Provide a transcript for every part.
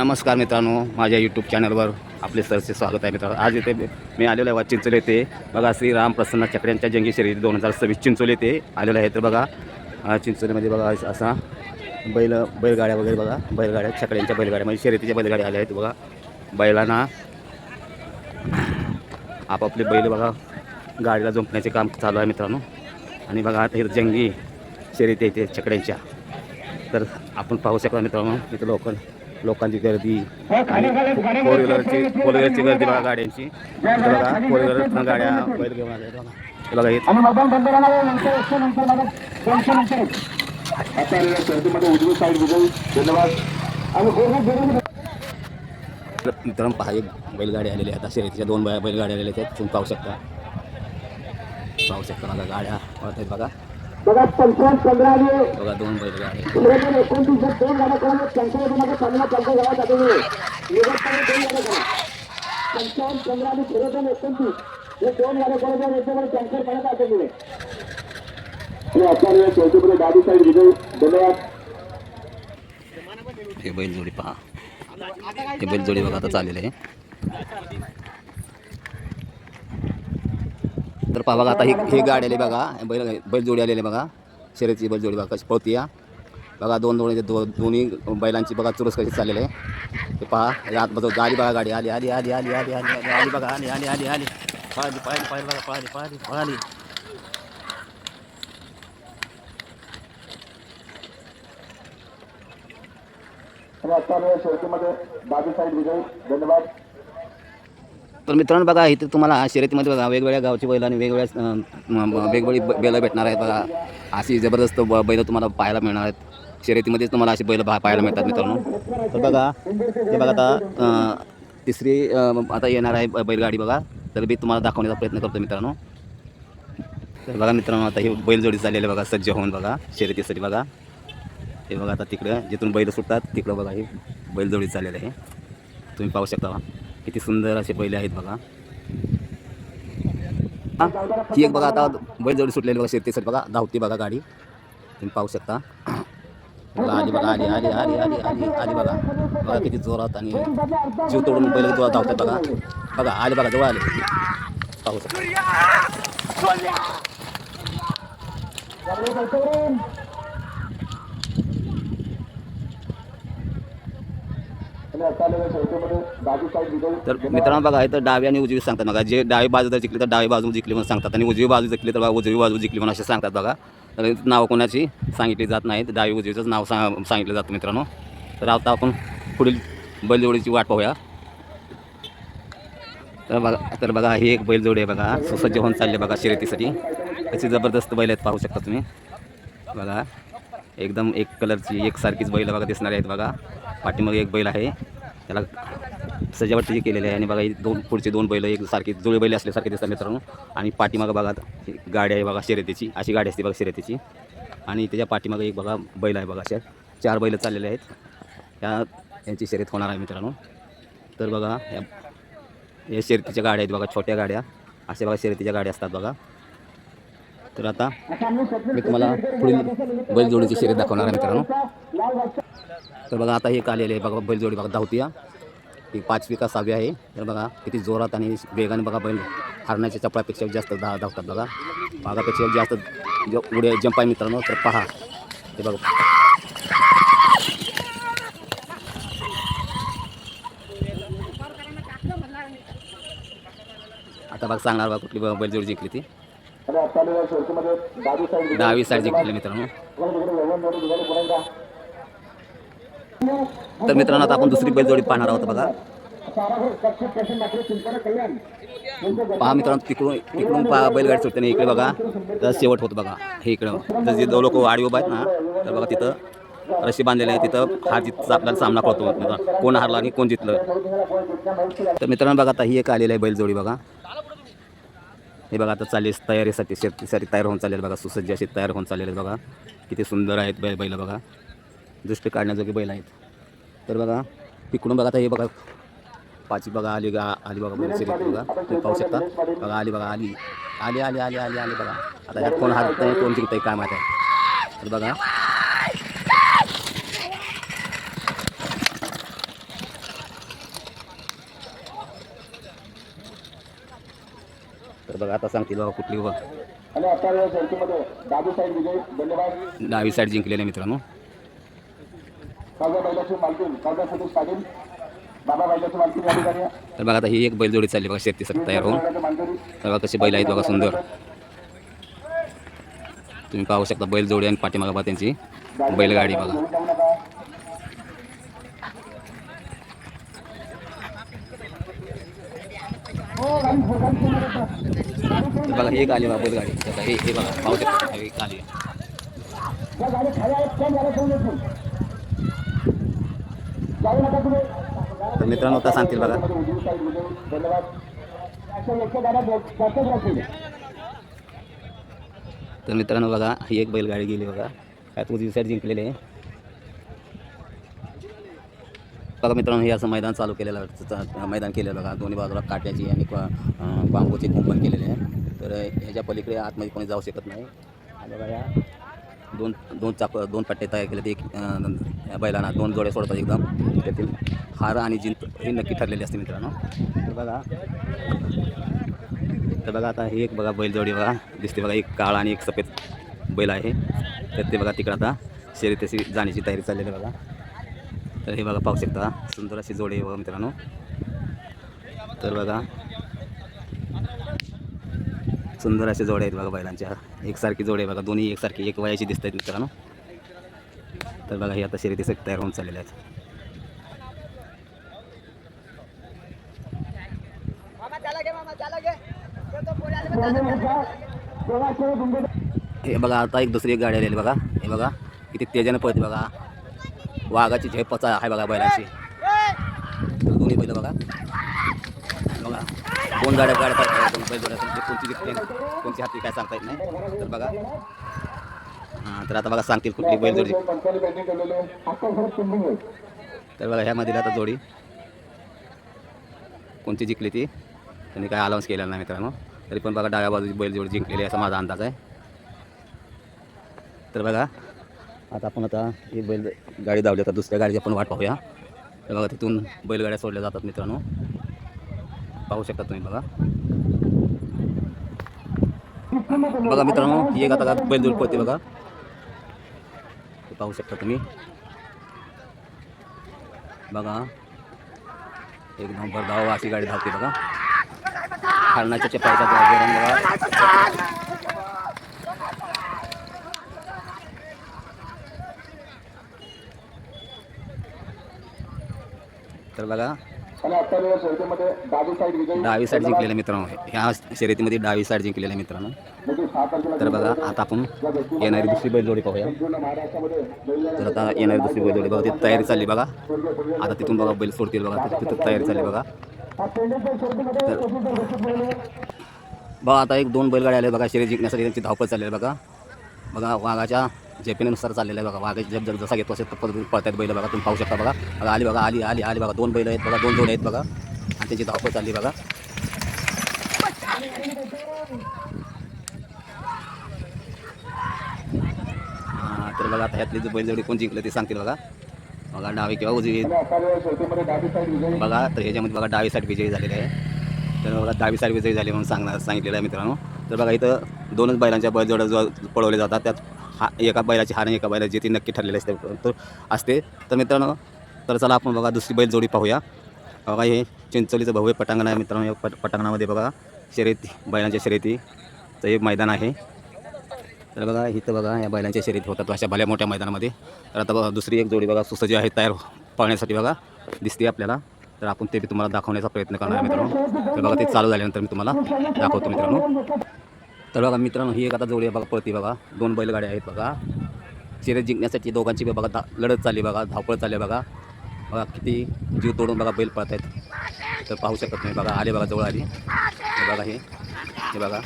नमस्कार मित्रांनो, माझ्या यूट्यूब चॅनलवर आपले सरचे स्वागत आहे मित्रांनो. आज इथे मी आलेलो आहे चिंचोली येथे. बघा श्री राम प्रसन्न चकड्यांच्या जंगी शर्यती 2026 चिंचोली येथे आलेलो आहे. तर बघा चिंचोलीमध्ये बघा असा बैलगाड्या वगैरे बघा, बैलगाड्या चकड्यांच्या बैलगाड्या म्हणजे शर्यतीच्या बैलगाड्या आल्या आहेत. बघा बैलांना आपापले बैल बघा गाडीला जुंपण्याचे काम चालू आहे मित्रांनो. आणि बघा आता हे जंगी शर्यती येते चकड्यांच्या. तर आपण पाहू शकता मित्रांनो, इथं लोकांची गर्दी आणि फोर व्हीलरची गर्दी बघा गाड्यांची. इथं बघा फोर व्हीलर गाड्या बैल घेऊन आल्या बघा. बघा हे मित्रांनो पहा, एक बैलगाडी आलेली आहे आता शर्यतीच्या. 2 बैलगाड्या आलेल्या आहेत, तुम्ही पाहू शकता बघा गाड्या आहेत बघा. बघा 2 बैलगाड्या. हे बैलजोडी पहा, हे बैलजोडी बघा आता चाललेलं आहे. तर पहा बघा आता ही गाडी आली बघा, बैलजोडी आलेली बघा, शर्यतीची बैलजोडी बघा कशी पळती या बघा. दोन्ही बैलांची बघा चुरस कशी चाललेली आहे ते पहा. आत बघा गाडी बघा, गाडी आली आली आली आली आली आली आली आली बघा, आली आली आली आली पळाली पळाली पळाली बघा, पळाली पळाली पळाली. तर मित्रांनो बघा इथे तुम्हाला शर्यतीमध्ये बघा वेगवेगळ्या गावची बैल आणि वेगवेगळी बैलं भेटणार आहेत बघा. अशी जबरदस्त बैलं तुम्हाला पाहायला मिळणार आहेत शर्यतीमध्येच. तुम्हाला अशी बैलं पाहायला मिळतात मित्रांनो. तर बघा हे बघा आता तिसरी आता येणार आहे बैलगाडी बघा. तर मी तुम्हाला दाखवण्याचा प्रयत्न करतो मित्रांनो. तर बघा मित्रांनो आता ही बैलजोडी चाललेली बघा, सज्ज होऊन बघा शर्यतीसाठी बघा. हे बघा आता तिकडं जिथून बैल सुटतात तिकडं बघा ही बैलजोडी चाललेली आहे. तुम्ही पाहू शकता किती सुंदर असे बैल आहेत बघा. ही एक बघा आता बैलजोडी सुटलेली बघा शर्यतीसाठी बघा, धावती बघा गाडी. तुम्ही पाहू शकता बघा, आली बघा, आली आली आली आली आली आली बघा. बघा किती जोरात आणि जीव तोडून बैल जोरात धावतात बघा. बघा आले बघा, जवळ आले, पाहू शकता. तर मित्रांनो बघा इथं डावी आणि उजवी सांगतात बघा. जे डावी बाजू जर जिंकली तर डावी बाजू जिंकली म्हणून सांगतात, आणि उजवी बाजू जिंकली तर उजवी बाजू जिंकली म्हणून असे सांगतात बघा. तर नाव कोणाची सांगितली जात नाही, डावी उजवीचंच नाव सांगितलं जातं मित्रांनो. तर आता आपण पुढील बैलजोडीची वाट पाहूया. तर बघा ही एक बैलजोडी आहे बघा, सुसज्ज होऊन चालले बघा शर्यतीसाठी. कशी जबरदस्त बैल आहेत पाहू शकता तुम्ही बघा. एकदम एक कलरची एकसारखीच बैल बघा दिसणार आहेत बघा. पाठीमागे एक बैल आहे, त्याला सजावट केलेली आहे. आणि बघा पुढचे 2 बैल एक सारखी जुळे बैल असल्यासारखे दिसतात मित्रांनो. आणि पाठीमागं बघा गाडी आहे बघा शर्यतीची, अशी गाडी असते बघा शर्यतीची. आणि त्याच्या पाठीमागं एक बघा बैल आहे बघा. अशा 4 बैल चाललेले आहेत, यांची शर्यत होणार आहे मित्रांनो. तर बघा या शर्यतीच्या गाड्या आहेत बघा, छोट्या गाड्या अशा बघा शर्यतीच्या गाड्या असतात बघा. तर आता मी तुम्हाला पुढील बैलजोडीची शर्यत दाखवणार आहे मित्रांनो. तर बघा आता हे आलेले आहे बघा बैलजोडी बघा, धावती ही 5वी का 6वी आहे. तर बघा किती जोरात आणि वेगाने बघा बैल हरण्याच्या चपळापेक्षा जास्त धावतात बघा. भागापेक्षा जास्त उड्या जंप आहे मित्रांनो. तर पहा हे बघा आता बघा सांगणार बघा कुठली बैलजोडी जिंकली ती. डावी साईड जिंकली मित्रांनो. तर मित्रांनो आता आपण दुसरी बैलजोडी पाहणार आहोत बघा. पहा मित्रांनो तिकडून पहा बैलगाडी सुटते इकडे बघा. तर शेवट होतं बघा हे इकडं. जर जे 2 लोक आडी उभा आहेत ना, तर बघा तिथं रशी बांधलेली आहे. तिथं हा जिथं आपल्याला सामना करतो, कोण हारला आणि कोण जिंकलं. तर मित्रांनो बघा आता ही एक आलेली आहे बैलजोडी बघा. हे बघा आता चालली तयारीसाठी शर्यतीसाठी तयार होऊन चाललेलं बघा, सुसज्ज अशी तयार होऊन चाललेले बघा. किती सुंदर आहेत बैल बघा, दृष्टी काढण्याजोगे बैल आहेत. तर बघा तिकडून बघा आता हे बघा 5वी बघा आली बघा बैल शर्यत बघा. तुम्ही पाहू शकता बघा, आली बघा, आली आली आली आली आली आली बघा. आता ह्यात कोण हारत नाही कोण जिंकत आहे काय माहीत आहे. तर बघा बघा आता सांगतील बाबा कुठली बघा आणि आता या शर्यतीमध्ये डावी साईड विजय धन्यवाद. डावी साईड जिंकलेले मित्रांनो. काळजा बैलाची मालकीन काळजा सतीश पाटील बाबा बैलाची मालकीन या ठिकाणी तर बघा आता ही एक बैलजोडी चालली बघा शेतीसाठी तयार होऊन. तर बघा कशी बैल आहेत बघा सुंदर. तुम्ही पाहू शकता बैलजोडी आणि पाठीमागं बघा त्यांची बैलगाडी बघा. तर बघा एक आली बघा बैलगाडी. आता हे बघा पाहू शकता एक आली. तर मित्रांनो आता सांगतील बघा. तर मित्रांनो बघा ही एक बैलगाडी गेली बघा. काय उजवी साईड जिंकलेली आहे बघा मित्रांनो. हे असं मैदान चालू केलेलं मैदान केलेलं बघा. दोन्ही बाजूला काट्याची आणि बांबूची कुंपण केलेले आहे. तर ह्याच्या पलीकडे आतमध्ये कोणी जाऊ शकत नाही. आणि बघा या दोन पट्टे तयार केले. एक बैलांना 2 जोडे सोडतात एकदम. त्यातील हार आणि जिंक हे नक्की ठरलेले असते मित्रांनो. तर बघा आता हे एक बघा बैलजोडी बघा दिसते बघा. एक काळा आणि एक सफेद बैल आहे. तर ते बघा तिकडं आता शर्यतीची जाण्याची तयारी चाललेली आहे बघा. तर हे बघा पाहू शकता सुंदर अशी जोडी आहे बघा मित्रांनो. तर बघा सुंदर असे जोडे आहेत बघा बैलांच्या. एकसारखी जोडे बघा. दोन्ही एकसारखी एक वयाची दिसत आहेत मित्रांनो. तर बघा हे आता शर्यतीसाठी तयार होऊन चाललेले आहेत. हे बघा आता एक दुसरी एक गाडी आलेली बघा. हे बघा किती तेजाने पळते बघा. वाघाची झेपचा आहे बघा बैलाची. दोन्ही बैल बघा बघा 2 गाड्या पळतात. 2 बैल जोड्या कोणती जिंकते कोणती हाती काय सांगता येत नाही. तर बघा हां तर आता बघा सांगतील कुठली बैलजोडी. तर बघा ह्यामध्ये आता जोडी कोणती जिंकली ती त्यांनी काय अलाउन्स केलेला नाही मित्रांनो. तरी पण बघा डाव्या बाजूची बैलजोडी जिंकलेली असा माझा अंदाज आहे. तर बघा आता आपण एक बैल गाडी धावली तर दुसऱ्या गाडीची आपण वाट पाहूया. तर बघा तिथून बैलगाड्या सोडल्या जातात मित्रांनो. पाहू शकता तुम्ही बघा. बघा मित्रांनो ही एक आता बैलजोडी पळते बघा. पाहू शकता तुम्ही बघा. एक नंबर धाव अशी गाडी धावते बघा. खालनाच्या चपाईचा बघा. तर बघा डावी साईड जिंकलेल्या मित्रांनो. ह्या शर्यतीमध्ये डावी साईड जिंकलेल्या मित्रांनो. तर बघा आता आपण येणारी दुसरी बैलजोडी पाहूया. तर आता येणारी दुसरी बैलजोडी बघा ती तयारी चालली बघा. आता तिथून बघा बैल सोडतील बघा. तिथं तयारी चालली बघा. तर बघा आता 1-2 बैलगाड्या आल्या बघा. शर्यत जिंकण्यासाठी त्यांची धावपळ चालली आहे बघा. बघा वाघाच्या झेपेनुसार चाललेलं आहे बघा. वाघाची झेप जसा घेतो असे पद्धतीने पळतात बैल बघा. तुम्ही पाहू शकता बघा. बघा आली बघा आली बघा. 2 बैल आहेत बघा. 2 जोडे आहेत बघा. आणि त्यांची धावपळ चालली बघा. तर बघा आता ह्यातली जो बैलजोडी कोण जिंकलं ते सांगतील बघा. बघा डावी किंवा उजवी बघा. तर ह्याच्यामध्ये बघा डावी साईड विजयी झालेली आहे. तर बघा डावी साईड विजयी झाली म्हणून सांगितलेलं आहे मित्रांनो. तर बघा इथं 2च बैलांच्या बैलजोड्या जो पळवले जातात त्यात एका बैलाची हार आणि एका बैलाची ती नक्की ठरलेली असते. तर मित्रांनो तर चला आपण बघा दुसरी बैलजोडी पाहूया. बघा हे चिंचोलीचं भव्य पटांगण आहे मित्रांनो. या पटांगणामध्ये बघा बैलांच्या शर्यतीचं एक मैदान आहे. तर बघा इथं बघा या बैलांच्या शर्यती होतात अशा भल्या मोठ्या मैदानामध्ये. तर आता बघा दुसरी एक जोडी बघा सुसज्ज आहे तयार पळण्यासाठी बघा दिसते आपल्याला. तर आपण ते तुम्हाला दाखवण्याचा प्रयत्न करणार आहे मित्रांनो. तर बघा ते चालू झाल्यानंतर मी तुम्हाला दाखवतो मित्रांनो. तर बघा मित्रांनो ही एक आता जोडी बघा पळती बघा. 2 बैलगाड्या आहेत बघा. शर्यत जिंकण्यासाठी दोघांची बघा लढत चालली बघा. धावपळ चालली बघा. बघा किती जीव तोडून बघा बैल पळत आहेत. तर पाहू शकत नाही बघा. आले बघा जवळ आली. हे बघा हे बघा.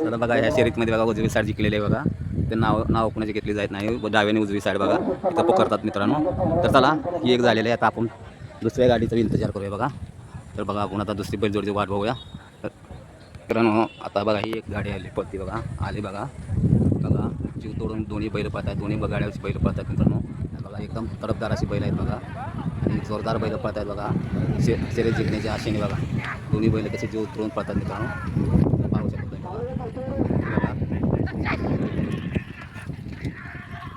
आता बघा ह्या शर्यतीमध्ये बघा उजवी साईड जिंकलेली आहे बघा. ते नाव कोणाची घेतली जात नाही. डाव्याने उजवी साईड बघा इथं पकडतात मित्रांनो. तर चला ही एक झालेली आहे. आता आपण दुसऱ्या गाडीचा इंतजार करूया बघा. तर बघा आपण आता दुसरी बैलजोडीची वाट बघूया. तर मित्रांनो आता बघा ही एक गाडी आली पळती बघा. आली बघा. जीव तोडून दोन्ही बैल पळतात, दोन्ही गाड्यावरची बैल पळतात मित्रांनो. बघा एकदम तडफदार अशी बैल आहेत बघा आणि जोरदार बैल पळतात बघा. शर्यत जिंकण्याच्या आशेने बघा दोन्ही बैल कसे जीव तोडून पळतात मित्रांनो. पाहू शकतो तुम्ही बघा. बघा.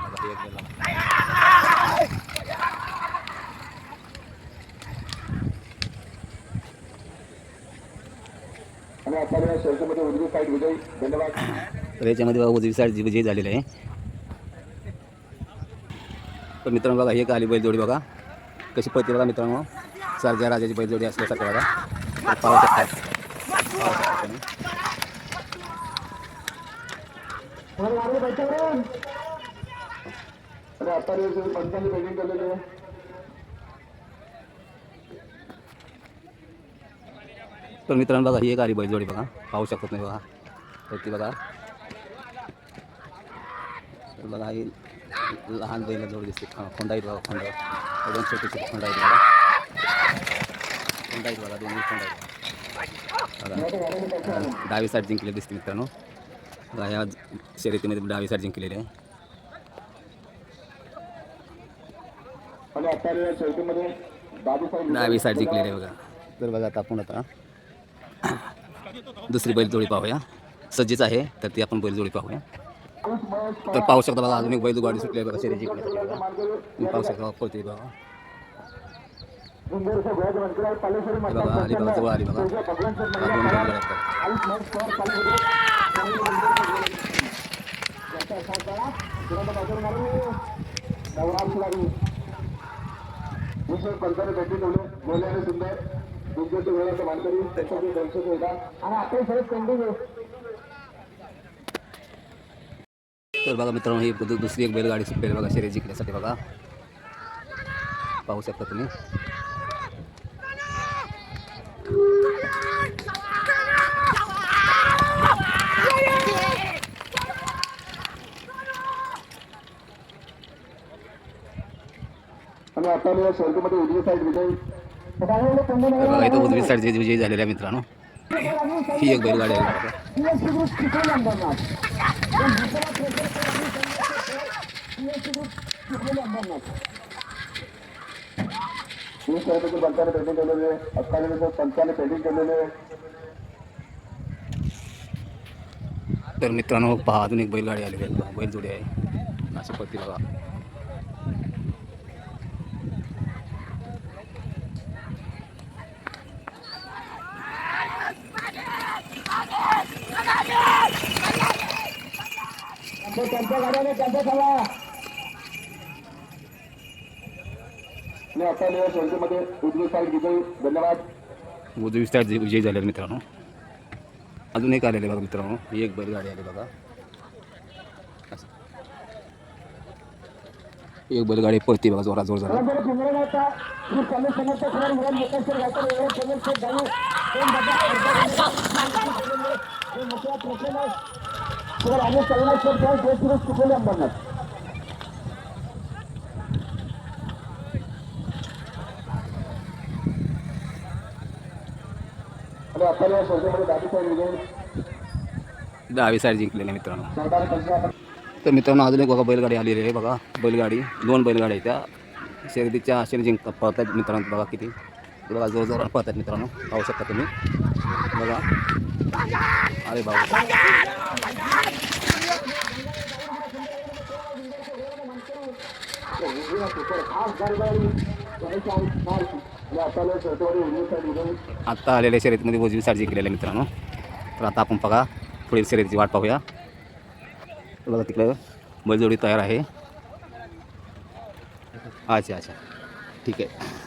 बघा, हे एक बैल बघा. आणि आता या शर्यतीमध्ये उजवी साईड विजय. धन्यवाद. तर याच्यामध्ये बघा उजवी साईड विजयी झालेले आहे. तर मित्रांनो बघा एक आली बैलजोडी बघा कशी पळते बघा मित्रांनो. सरजा राजाची बैलजोडी असल्यासारखं बघा. पाहू शकता. आणि आता पंचांनी पेंडिंग केलेली आहे. तर मित्रांनो बघा ही एक आली बैलजोडी बघा. पाहू शकत नाही बघा. तर ती बघा. तर बघा ही लहान बैल जोडी दिसते. खोंडा आहेत बघा. खोंडा एकदम छोटे छोटे खोंडा आहेत बघा. खोंडा आहेत बघा. दोन्ही खोंडा आहेत बघा. डावी साईड जिंकलेली दिसते मित्रांनो. बघा या शर्यतीमध्ये डावी साईड जिंकलेली आहे. आणि आता या शर्यतीमध्ये डावी साईड जिंकलेली आहे बघा. तर बघा आता आपण आता दुसरी बैलजोडी पाहूया. सज्जीच आहे तर ती आपण बैलजोडी पाहूया. तर पाहू शकता बघा अजून एक बैलगाडी सुटली आहे बघा शर्यत जिंकण्यासाठी बघा. तुम्ही पाहू शकता पळते बघा. बघा आली बघा जवळ आली बघा. दोन बैलगाड्या पंचाने भेटी ठेवले बोलल्याने सुंदर दुसऱ्याच्या वेळाचा मानकरी त्याच्याकडे दर्शक होता आणि आपले सगळे पेंडिंग आहे. तर बघा मित्रांनो ही दुसरी एक बैलगाडी सुटलेली बघा शर्यत जिंकण्यासाठी बघा. पाहू शकता तुम्ही. आणि आता या शर्यतीमध्ये उजवी साईड विजय. बघा इथं उजवी साईड विजयी झालेला आहे मित्रांनो. ही एक बैलगाडी आहे बघा. पंचाने पेंडिंग केलेले अठ्ठावीस पंचाने पेंडिंग केलेले. तर मित्रांनो पहा अजून एक बैलगाडी आलेली आहे. बैलजोडी आहे नाशिकपती बघा. त्यांच्या गाड्याने त्यांच्या झाला. आता या शर्यतीमध्ये उजवी साईड विजय. धन्यवाद. उजवी साईड विजयी झालेला मित्रांनो. अजून एक आलेले बघा मित्रांनो. ही एक बैलगाडी आली बघा. एक बैलगाडी पळते बघा जोरा जोर झाला. डावी साईड जिंकलेली मित्रांनो. तर मित्रांनो अजून एक बघा बैलगाडी आलेली आहे बघा. बैलगाडी दोन बैलगाडी त्या शर्यतीच्या आशेने जिंक पळतात मित्रांनो. बघा किती बघा जोर जोरात पळतात मित्रांनो. पाहू शकता तुम्ही बघा. अरे बाबा आत्ता आलेल्या शर्यतीमध्ये उजवी साईड जिंकलेल्या मित्रांनो. तर आता आपण बघा पुढील शर्यतीची वाट पाहूया. बघा तिकडे बैलजोडी तयार आहे. अच्छा अच्छा ठीक आहे.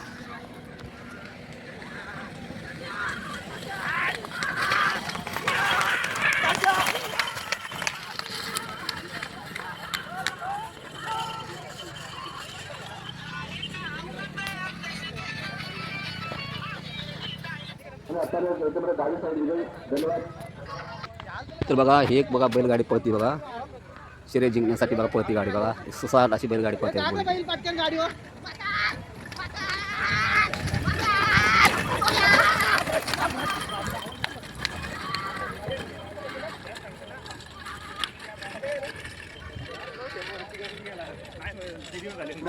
तर बघा हे एक बघा बैलगाडी पळती बघा. शर्यत जिंकण्यासाठी बघा पळती गाडी बघा. सुसाट अशी बैलगाडी पळते.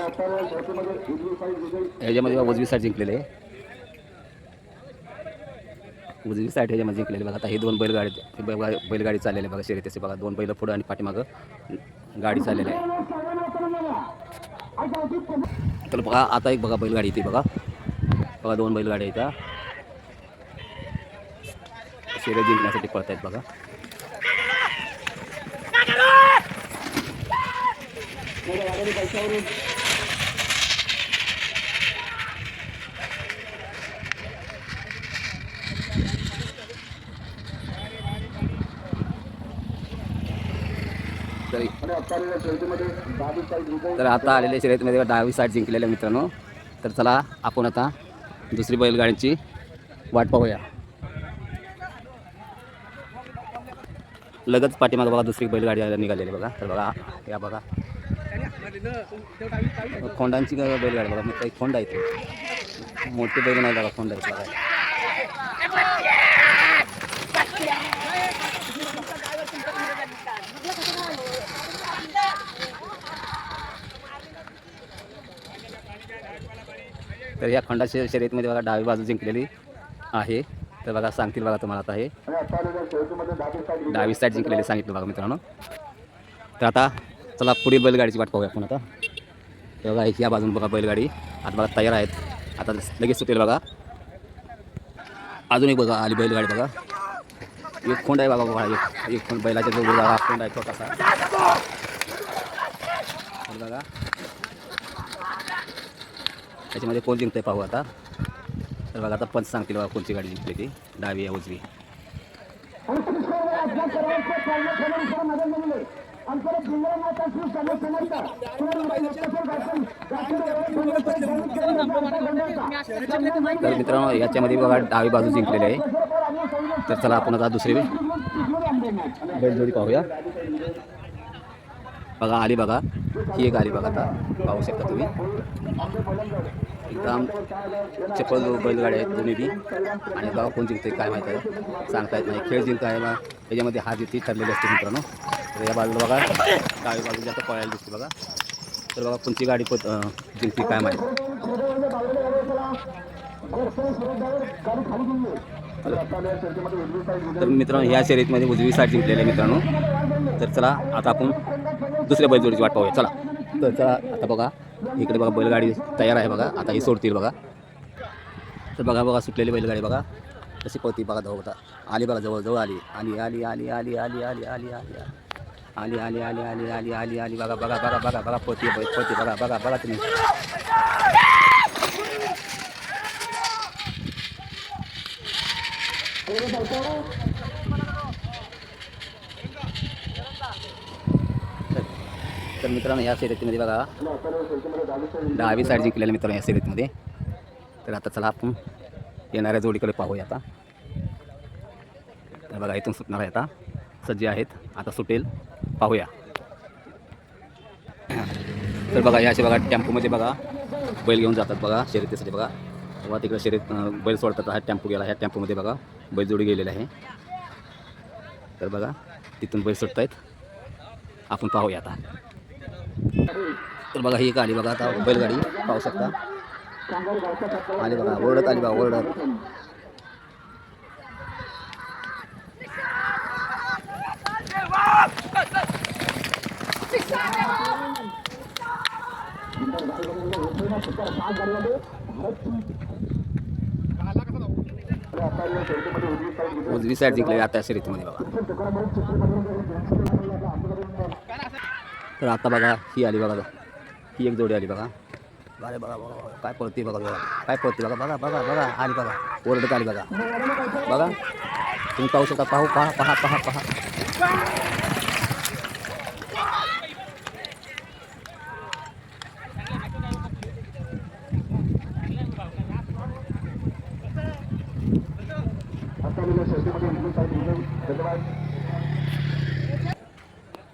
आता शर्यतीमध्ये उजवी साईड विजय ह्याच्यामध्ये बघा उजवी साईड जिंकलेले आहे. उजवी साईड ह्याच्यामध्ये जिंकलेले बघा. आता हे दोन बैलगाडी चाललेले बघा शर्यतीचे बघा. दोन बैल पुढं आणि पाठीमागं गाडी चाललेली आहे. तर बघा आता एक बघा बैलगाडी येते बघा. बघा दोन बैलगाड्या इथं शर्यत जिंकण्यासाठी पळत आहेत बघा. तरी आणि आता शर्यतीमध्ये 22 साईड विजय तर आता आलेल्या शर्यतीमध्ये 10वी साईड जिंकलेल्या मित्रांनो. तर चला आपण आता दुसरी बैलगाडीची वाट पाहूया. लगेच पाठीमागं बघा दुसरी बैलगाडी निघालेली बघा. तर बघा या बघा खोंडांची बैलगाडी बघा. मग काही खोंड आहेत मोठी बैल नाही बघा. खोंड आहेत बघा. तर या खोंडाच्या शर्यतीमध्ये बघा डावी बाजू जिंकलेली आहे. तर बघा सांगतील बघा तुम्हाला आता हे आणि आता आलेल्या शर्यतीमध्ये 22 साईड विजय डावी साईड जिंकलेली सांगितलं बघा मित्रांनो. तर आता चला पुढील बैलगाडीची वाट पाहूया आपण आता. हे बघा या बाजून बघा बैलगाडी आता बघा तयार आहेत. आता लगेच सुटेल बघा. अजून एक बघा आली बैलगाडी बघा. एक खोंड आहे बघा. बघा एक खोंड बैलाच्या जवळ बघा खोंड आहे छोटासा. तर बघा त्याच्यामध्ये कोण जिंकते पाहू आता. तर बघा आता पंच सांगतील बघा कोणची गाडी जिंकली ती डावी या उजवी. तर मित्रांनो याच्यामध्ये बघा डावी बाजू जिंकलेली आहे. तर चला आपण आता दुसरी बैलजोडी पाहूया. बघा आली बघा. ही एक आली बघा. आता पाहू शकता तुम्ही एकदम चप्पल बैलगाडी आहेत दोन्ही बी. आणि बघा कोण जिंकते काय माहीत आहे सांगता येत नाही. खेळ जिंकता आहे बघा. त्याच्यामध्ये हार जिंकती ठरलेली असते मित्रांनो. तर या बाजूला बघा डावी बाजू जास्त पळायला दिसते बघा. तर बघा कोणची गाडी जिंकते काय माहीत. तर मित्रांनो ह्या शर्यतीमध्ये उजवी साईड जिंकलेली आहे मित्रांनो. तर चला आता आपण दुसऱ्या बैलजोडीची वाट पाहूया चला. तर चला आता बघा इकडे बघा बैलगाडी तयार आहे बघा. आता ही सोडतील बघा. तर बघा बघा सुटलेली बैलगाडी बघा कशी पळती बघा. धाव होता आली बघा जवळ जवळ आली आली आली आली आली आली आली आली आली आली आली आली आली आली आली आली बघा बघा बघा बघा बघा पळती पळती बघा बघा बघा तुम्ही. तर मित्रांनो या शर्यतीमध्ये बघा डावी साईड जिंकलेल्या मित्रांनो या शर्यतीमध्ये. तर आता चला आपण येणाऱ्या जोडीकडे पाहूया आता. तर बघा इथून सुटणार आहे आता. सज्ज आहेत आता सुटेल पाहूया. तर बघा याचे बघा टेम्पोमध्ये बघा बैल घेऊन जातात बघा शर्यतीसाठी बघा. तेव्हा तिकडे शर्यत बैल सोडतात. हा टेम्पो गेला. ह्या टेम्पोमध्ये बघा बैलजोडी गेलेली आहे. तर बघा तिथून बैल सुटत आहेत. आपण पाहूया आता. तर बघा ही एक आली बघा आता बैलगाडी पाहू शकता. आली बघा ओरडत आली बघा ओरडत. उजवी साईड जिंकली आता शर्यतीमध्ये बघा. तर आता बघा ही आली बघा. ही एक जोडी आली बघा. अरे बघा बघा काय पळते बघा बघा काय पळते बघा बघा बघा बघा आली बघा ओरडत आली बघा. बघा तुम्ही पाहू शकता. पाहू पहा पहा पहा पहा.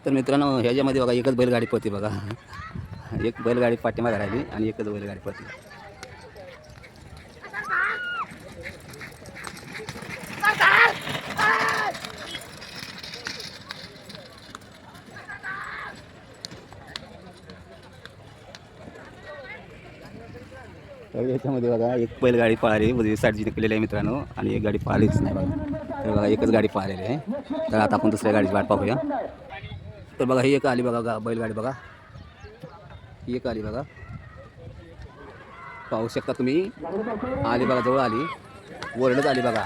तर मित्रांनो ह्याच्यामध्ये बघा एकच बैलगाडी पळते बघा. एक बैलगाडी पाठीमागे राहिली आणि एकच बैलगाडी पळते. तर याच्यामध्ये बघा एक बैलगाडी पळाली उजवी साईड जिंकलेली आहे मित्रांनो आणि एक गाडी पळालीच नाही बघा. तर बघा एकच गाडी पळालेली आहे. तर आता आपण दुसऱ्या गाडीची वाट पाहूया. तर बघा ही एक आली बघा बैलगाडी बघा. ही एक आली बघा. पाहू शकता तुम्ही. आली बघा जवळ आली. वरडच आली बघा.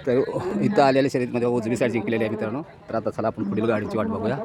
तर इथं आलेल्या शर्यतीमध्ये उजवी साईड जिंकलेली आहे मित्रांनो. तर आता चला आपण पुढील गाडीची वाट बघूया.